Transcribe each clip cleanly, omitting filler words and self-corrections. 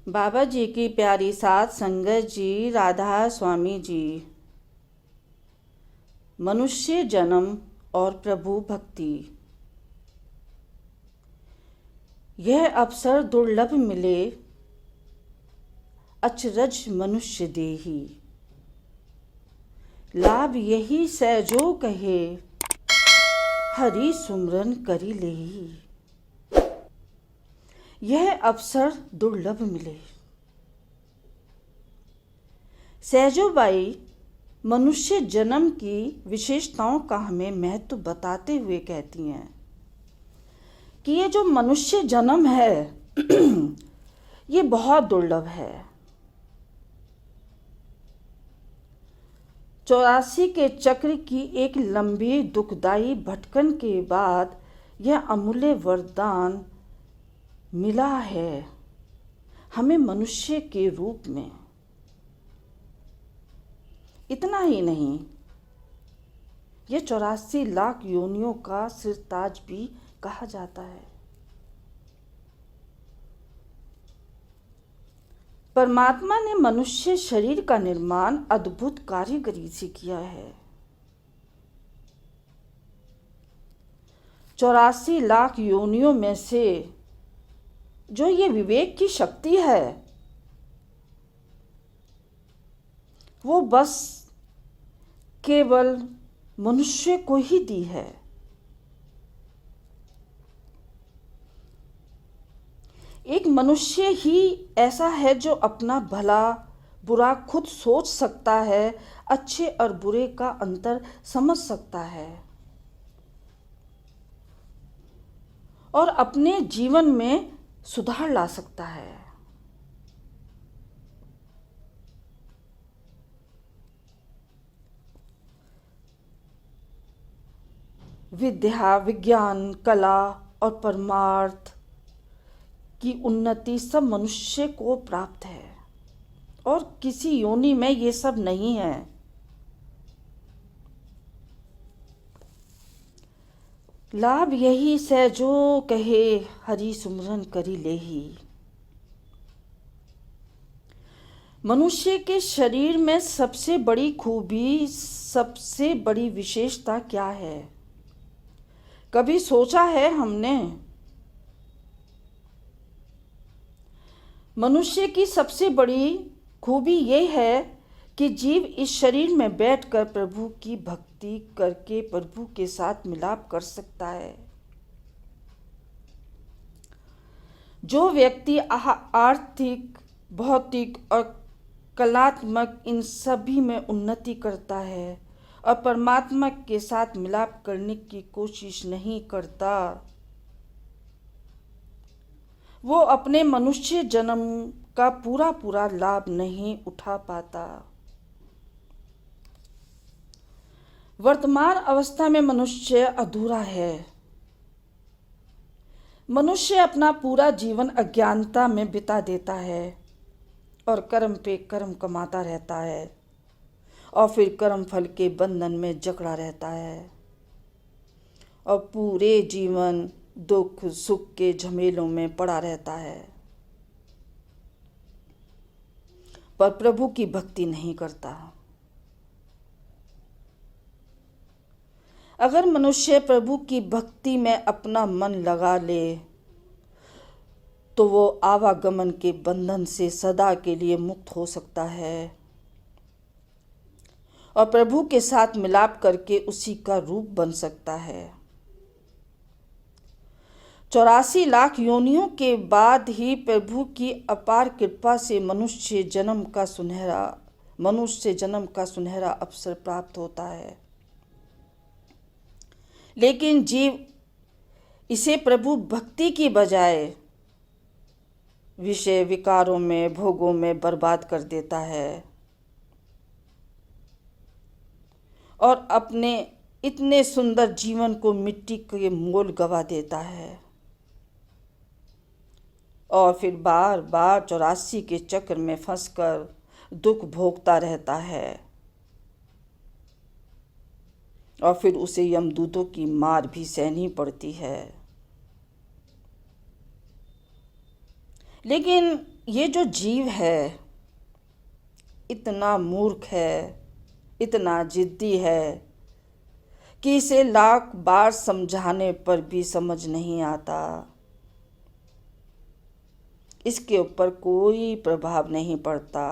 बाबा जी की प्यारी सात संगत जी, राधा स्वामी जी। मनुष्य जन्म और प्रभु भक्ति। यह अवसर दुर्लभ मिले, अचरज मनुष्य देही। लाभ यही सैजो कहे, हरि सुमरन करी लेही। यह अवसर दुर्लभ मिले। सैजोबाई मनुष्य जन्म की विशेषताओं का हमें महत्व बताते हुए कहती हैं कि ये जो मनुष्य जन्म है ये बहुत दुर्लभ है। 84 के चक्र की एक लंबी दुखदाई भटकन के बाद यह अमूल्य वरदान मिला है हमें मनुष्य के रूप में। इतना ही नहीं, यह 84 लाख योनियों का सिरताज भी कहा जाता है। परमात्मा ने मनुष्य शरीर का निर्माण अद्भुत कारीगरी से किया है। 84 लाख योनियों में से जो ये विवेक की शक्ति है वो बस केवल मनुष्य को ही दी है। एक मनुष्य ही ऐसा है जो अपना भला बुरा खुद सोच सकता है, अच्छे और बुरे का अंतर समझ सकता है और अपने जीवन में सुधार ला सकता है। विद्या, विज्ञान, कला और परमार्थ की उन्नति सब मनुष्य को प्राप्त है और किसी योनि में ये सब नहीं है। लाभ यही सैजो कहे, हरि सुमरन करी लेही। मनुष्य के शरीर में सबसे बड़ी खूबी, सबसे बड़ी विशेषता क्या है? कभी सोचा है हमने? मनुष्य की सबसे बड़ी खूबी ये है कि जीव इस शरीर में बैठकर प्रभु की भक्ति करके प्रभु के साथ मिलाप कर सकता है। जो व्यक्ति आर्थिक, भौतिक और कलात्मक इन सभी में उन्नति करता है और परमात्मा के साथ मिलाप करने की कोशिश नहीं करता, वो अपने मनुष्य जन्म का पूरा लाभ नहीं उठा पाता। वर्तमान अवस्था में मनुष्य अधूरा है। मनुष्य अपना पूरा जीवन अज्ञानता में बिता देता है और कर्म पे कर्म कमाता रहता है और फिर कर्म फल के बंधन में जकड़ा रहता है और पूरे जीवन दुख सुख के झमेलों में पड़ा रहता है, पर प्रभु की भक्ति नहीं करता। अगर मनुष्य प्रभु की भक्ति में अपना मन लगा ले तो वो आवागमन के बंधन से सदा के लिए मुक्त हो सकता है और प्रभु के साथ मिलाप करके उसी का रूप बन सकता है। 84 लाख योनियों के बाद ही प्रभु की अपार कृपा से मनुष्य जन्म का सुनहरा अवसर प्राप्त होता है। लेकिन जीव इसे प्रभु भक्ति की बजाय विषय विकारों में, भोगों में बर्बाद कर देता है और अपने इतने सुंदर जीवन को मिट्टी के मोल गवा देता है और फिर बार बार 84 के चक्र में फंसकर दुख भोगता रहता है और फिर उसे यमदूतों की मार भी सहनी पड़ती है। लेकिन ये जो जीव है इतना मूर्ख है, इतना जिद्दी है कि इसे लाख बार समझाने पर भी समझ नहीं आता। इसके ऊपर कोई प्रभाव नहीं पड़ता।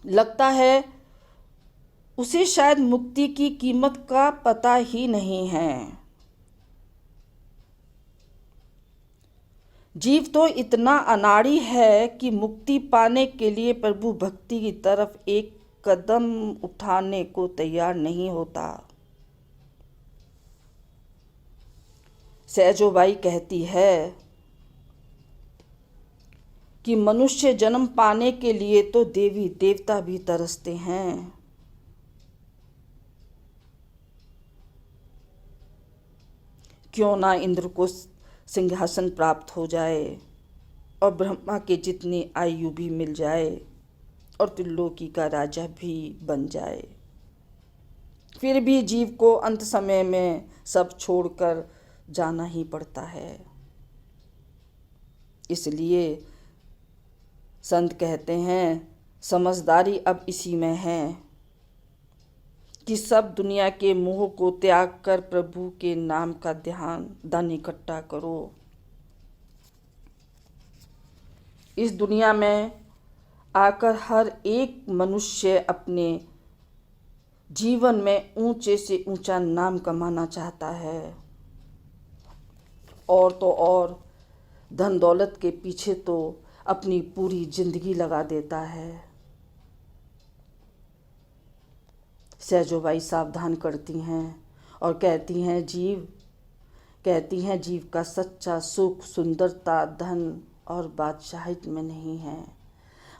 लगता है उसे शायद मुक्ति की कीमत का पता ही नहीं है। जीव तो इतना अनाड़ी है कि मुक्ति पाने के लिए प्रभु भक्ति की तरफ एक कदम उठाने को तैयार नहीं होता। सहजोबाई कहती है कि मनुष्य जन्म पाने के लिए तो देवी देवता भी तरसते हैं। क्यों ना इंद्र को सिंहासन प्राप्त हो जाए और ब्रह्मा के जितनी आयु भी मिल जाए और त्रिलोकी का राजा भी बन जाए। फिर भी जीव को अंत समय में सब छोड़कर जाना ही पड़ता है। इसलिए संत कहते हैं समझदारी अब इसी में है कि सब दुनिया के मोह को त्याग कर प्रभु के नाम का धन इकट्ठा करो। इस दुनिया में आकर हर एक मनुष्य अपने जीवन में ऊंचे से ऊंचा नाम कमाना चाहता है और तो और धन दौलत के पीछे तो अपनी पूरी जिंदगी लगा देता है। सहजोबाई सावधान करती हैं और कहती हैं जीव का सच्चा सुख सुंदरता धन और बादशाहित में नहीं है।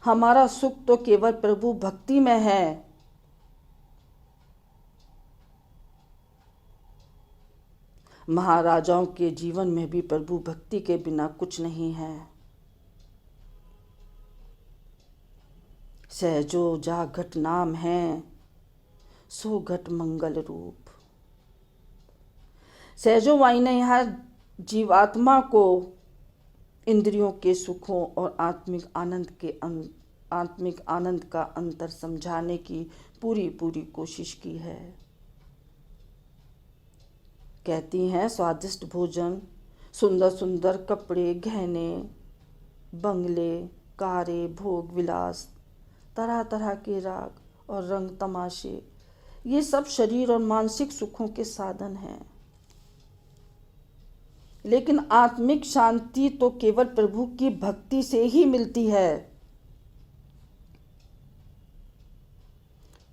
हमारा सुख तो केवल प्रभु भक्ति में है। महाराजाओं के जीवन में भी प्रभु भक्ति के बिना कुछ नहीं है। सहजो जा घट नाम है सो घट मंगल रूप। सहजोबाई ने यहाँ जीवात्मा को इंद्रियों के सुखों और आत्मिक आनंद का अंतर समझाने की पूरी कोशिश की है। कहती हैं स्वादिष्ट भोजन, सुंदर सुंदर कपड़े, गहने, बंगले, कारें, भोग विलास, तरह तरह के राग और रंग तमाशे, ये सब शरीर और मानसिक सुखों के साधन हैं। लेकिन आत्मिक शांति तो केवल प्रभु की भक्ति से ही मिलती है।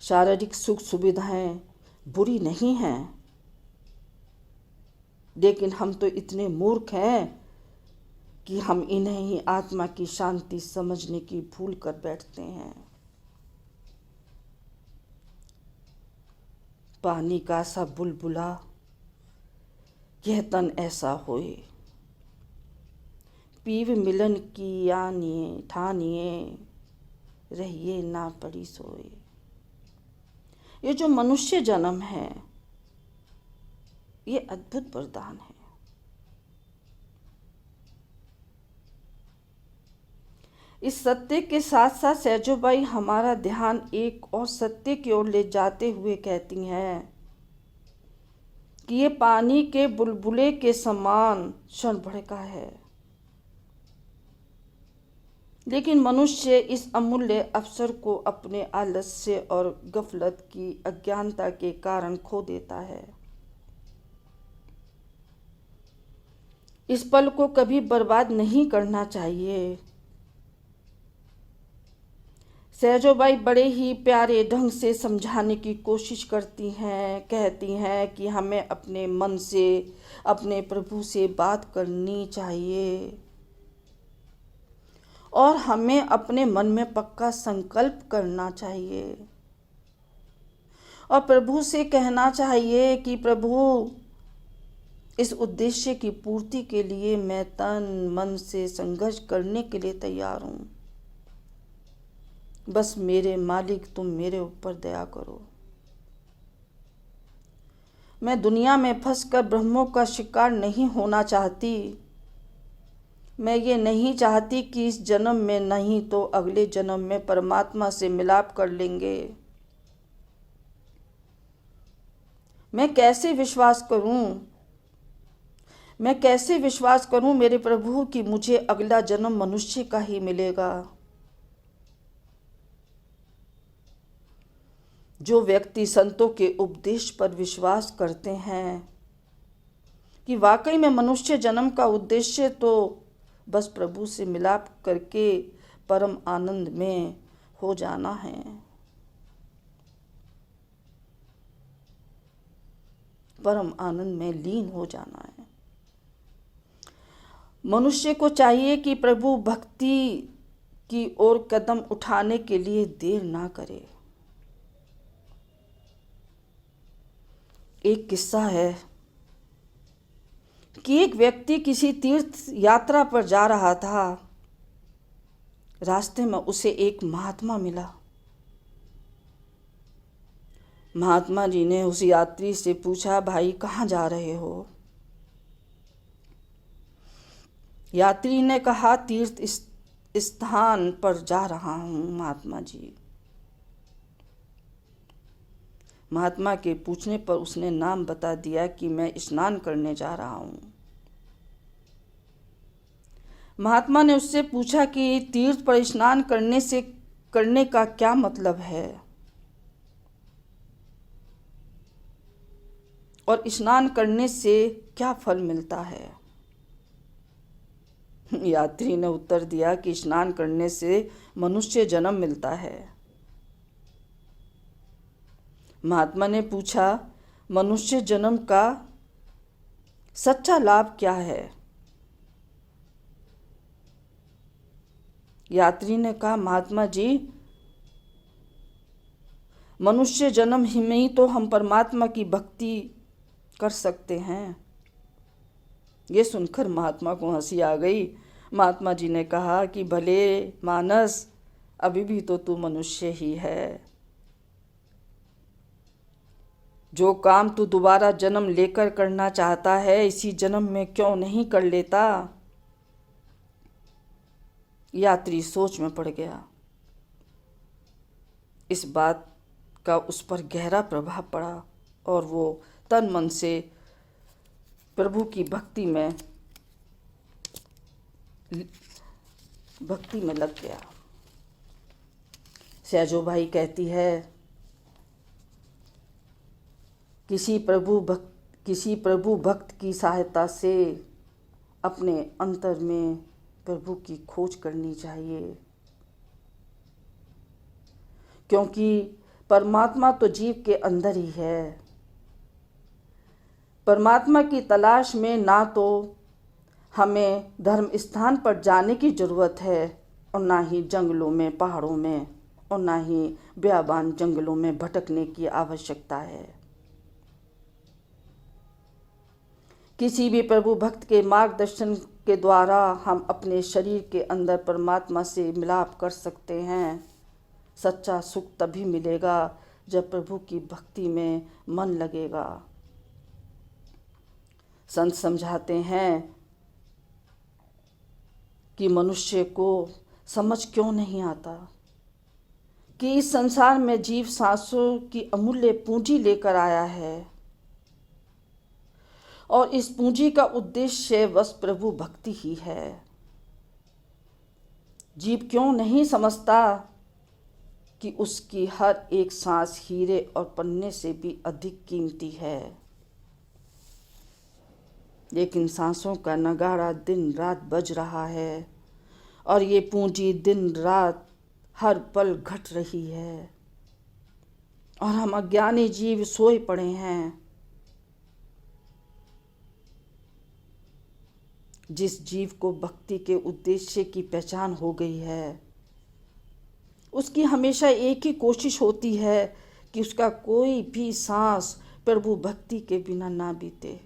शारीरिक सुख सुविधाएं बुरी नहीं हैं, लेकिन हम तो इतने मूर्ख हैं कि हम इन्हें ही आत्मा की शांति समझने की भूल कर बैठते हैं। पानी का सा बुलबुला यह तन ऐसा होए, पीव मिलन की यानिए ठानिए रहिए ना पड़ी सोए। ये जो मनुष्य जन्म है ये अद्भुत वरदान है। इस सत्य के साथ साथ सहजोबाई हमारा ध्यान एक और सत्य की ओर ले जाते हुए कहती हैं कि ये पानी के बुलबुले के समान क्षण भर का है, लेकिन मनुष्य इस अमूल्य अवसर को अपने आलस्य और गफलत की अज्ञानता के कारण खो देता है। इस पल को कभी बर्बाद नहीं करना चाहिए। सहजोबाई बड़े ही प्यारे ढंग से समझाने की कोशिश करती हैं। कहती हैं कि हमें अपने मन से अपने प्रभु से बात करनी चाहिए और हमें अपने मन में पक्का संकल्प करना चाहिए और प्रभु से कहना चाहिए कि प्रभु इस उद्देश्य की पूर्ति के लिए मैं तन मन से संघर्ष करने के लिए तैयार हूँ। बस मेरे मालिक तुम मेरे ऊपर दया करो। मैं दुनिया में फंसकर ब्रह्मों का शिकार नहीं होना चाहती। मैं ये नहीं चाहती कि इस जन्म में नहीं तो अगले जन्म में परमात्मा से मिलाप कर लेंगे। मैं कैसे विश्वास करूं? मैं कैसे विश्वास करूं मेरे प्रभु कि मुझे अगला जन्म मनुष्य का ही मिलेगा। जो व्यक्ति संतों के उपदेश पर विश्वास करते हैं कि वाकई में मनुष्य जन्म का उद्देश्य तो बस प्रभु से मिलाप करके परम आनंद में हो जाना है, परम आनंद में लीन हो जाना है। मनुष्य को चाहिए कि प्रभु भक्ति की ओर कदम उठाने के लिए देर ना करे। एक किस्सा है कि एक व्यक्ति किसी तीर्थ यात्रा पर जा रहा था। रास्ते में उसे एक महात्मा मिला। महात्मा जी ने उस यात्री से पूछा, भाई कहाँ जा रहे हो? यात्री ने कहा, तीर्थ स्थान पर जा रहा हूँ महात्मा जी। महात्मा के पूछने पर उसने नाम बता दिया कि मैं स्नान करने जा रहा हूँ। महात्मा ने उससे पूछा कि तीर्थ पर स्नान करने का क्या मतलब है और स्नान करने से क्या फल मिलता है? यात्री ने उत्तर दिया कि स्नान करने से मनुष्य जन्म मिलता है। महात्मा ने पूछा, मनुष्य जन्म का सच्चा लाभ क्या है? यात्री ने कहा, महात्मा जी, मनुष्य जन्म ही में ही तो हम परमात्मा की भक्ति कर सकते हैं। ये सुनकर महात्मा को हंसी आ गई। महात्मा जी ने कहा कि भले मानस, अभी भी तो तू मनुष्य ही है। जो काम तू दोबारा जन्म लेकर करना चाहता है, इसी जन्म में क्यों नहीं कर लेता? यात्री सोच में पड़ गया। इस बात का उस पर गहरा प्रभाव पड़ा और वो तन मन से प्रभु की भक्ति में लग गया। सैजो भाई कहती है, किसी प्रभु भक्त की सहायता से अपने अंतर में प्रभु की खोज करनी चाहिए, क्योंकि परमात्मा तो जीव के अंदर ही है। परमात्मा की तलाश में ना तो हमें धर्म स्थान पर जाने की ज़रूरत है और ना ही जंगलों में, पहाड़ों में और ना ही बेयाबान जंगलों में भटकने की आवश्यकता है। किसी भी प्रभु भक्त के मार्गदर्शन के द्वारा हम अपने शरीर के अंदर परमात्मा से मिलाप कर सकते हैं। सच्चा सुख तभी मिलेगा जब प्रभु की भक्ति में मन लगेगा। संत समझाते हैं कि मनुष्य को समझ क्यों नहीं आता कि इस संसार में जीव सांसों की अमूल्य पूंजी लेकर आया है और इस पूंजी का उद्देश्य बस प्रभु भक्ति ही है। जीव क्यों नहीं समझता कि उसकी हर एक सांस हीरे और पन्ने से भी अधिक कीमती है, लेकिन सांसों का नगाड़ा दिन रात बज रहा है और ये पूंजी दिन रात हर पल घट रही है और हम अज्ञानी जीव सोए पड़े हैं। जिस जीव को भक्ति के उद्देश्य की पहचान हो गई है, उसकी हमेशा एक ही कोशिश होती है कि उसका कोई भी सांस प्रभु भक्ति के बिना ना बीते।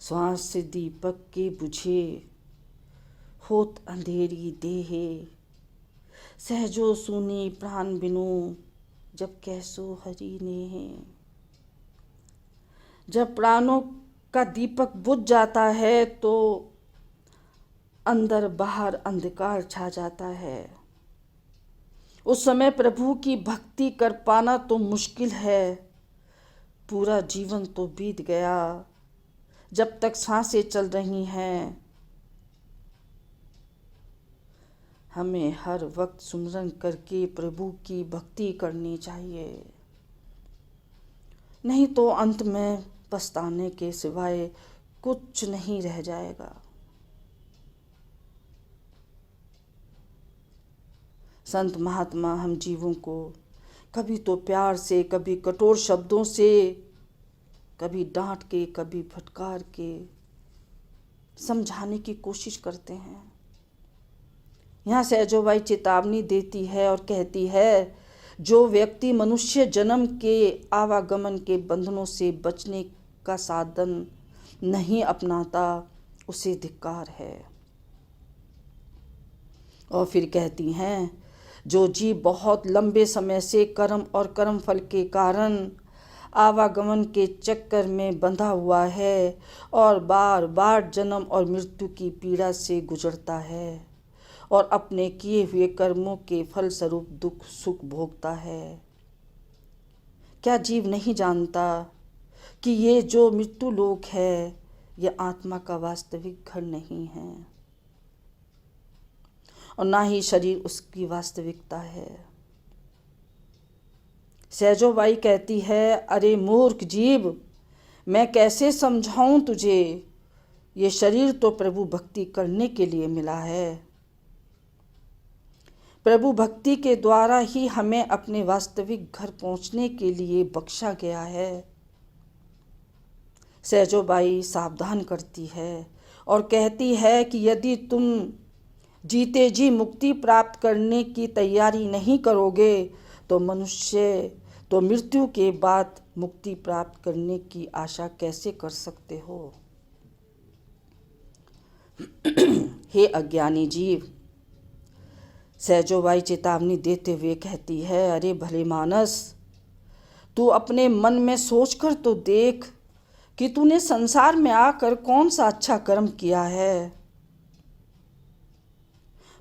श्वास से दीपक के बुझे, होत अंधेरी देहे, सहजो सुनी प्राण बिनु, जब कैसो हरि नेहे। जब प्राणों का दीपक बुझ जाता है तो अंदर बाहर अंधकार छा जाता है। उस समय प्रभु की भक्ति कर पाना तो मुश्किल है। पूरा जीवन तो बीत गया, जब तक सांसें चल रही हैं। हमें हर वक्त सुमिरन करके प्रभु की भक्ति करनी चाहिए, नहीं तो अंत में पछताने के सिवाय कुछ नहीं रह जाएगा। संत महात्मा हम जीवों को कभी तो प्यार से, कभी कठोर शब्दों से, कभी डांट के, कभी फटकार के समझाने की कोशिश करते हैं। यहाँ सहजोबाई चेतावनी देती है और कहती है, जो व्यक्ति मनुष्य जन्म के आवागमन के बंधनों से बचने का साधन नहीं अपनाता, उसे धिक्कार है। और फिर कहती हैं, जो जीव बहुत लंबे समय से कर्म और कर्म फल के कारण आवागमन के चक्कर में बंधा हुआ है और बार बार जन्म और मृत्यु की पीड़ा से गुजरता है और अपने किए हुए कर्मों के फलस्वरूप दुख सुख भोगता है, क्या जीव नहीं जानता कि ये जो मृत्यु लोक है, यह आत्मा का वास्तविक घर नहीं है और ना ही शरीर उसकी वास्तविकता है। सहजोबाई कहती है, अरे मूर्ख जीव, मैं कैसे समझाऊं तुझे, ये शरीर तो प्रभु भक्ति करने के लिए मिला है। प्रभु भक्ति के द्वारा ही हमें अपने वास्तविक घर पहुंचने के लिए बख्शा गया है। सहजोबाई सावधान करती है और कहती है कि यदि तुम जीते जी मुक्ति प्राप्त करने की तैयारी नहीं करोगे तो मृत्यु के बाद मुक्ति प्राप्त करने की आशा कैसे कर सकते हो। हे अज्ञानी जीव, सहजोबाई चेतावनी देते हुए कहती है, अरे भले मानस, तू अपने मन में सोचकर तो देख कि तूने संसार में आकर कौन सा अच्छा कर्म किया है।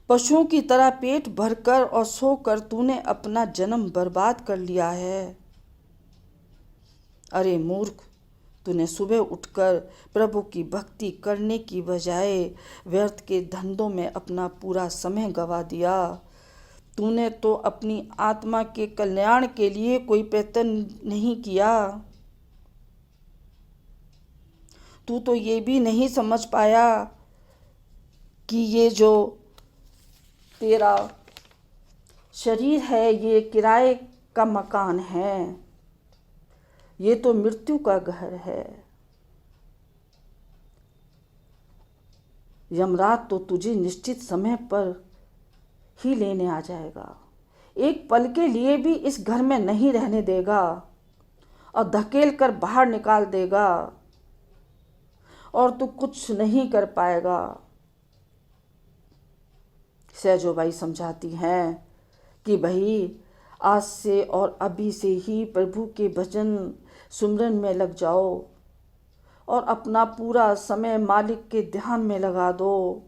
पशुओं की तरह पेट भरकर और सोकर तूने अपना जन्म बर्बाद कर लिया है। अरे मूर्ख, तूने सुबह उठकर प्रभु की भक्ति करने की बजाय व्यर्थ के धंधों में अपना पूरा समय गंवा दिया। तूने तो अपनी आत्मा के कल्याण के लिए कोई प्रयत्न नहीं किया। तू तो ये भी नहीं समझ पाया कि ये जो तेरा शरीर है, ये किराए का मकान है, ये तो मृत्यु का घर है। यमराज तो तुझे निश्चित समय पर ही लेने आ जाएगा, एक पल के लिए भी इस घर में नहीं रहने देगा और धकेल कर बाहर निकाल देगा और तू कुछ नहीं कर पाएगा। सहजोबाई समझाती हैं कि भाई, आज से और अभी से ही प्रभु के भजन सुमरन में लग जाओ और अपना पूरा समय मालिक के ध्यान में लगा दो।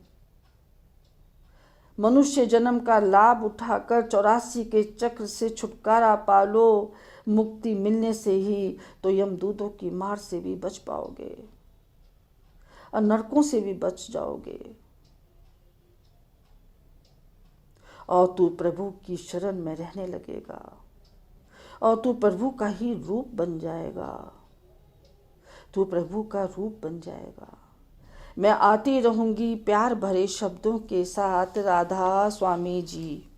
मनुष्य जन्म का लाभ उठाकर 84 के चक्र से छुटकारा पालो। मुक्ति मिलने से ही तो यमदूतों की मार से भी बच पाओगे और नरकों से भी बच जाओगे और तू प्रभु की शरण में रहने लगेगा और तू प्रभु का ही रूप बन जाएगा। तू प्रभु का रूप बन जाएगा। मैं आती रहूंगी प्यार भरे शब्दों के साथ। राधा स्वामी जी।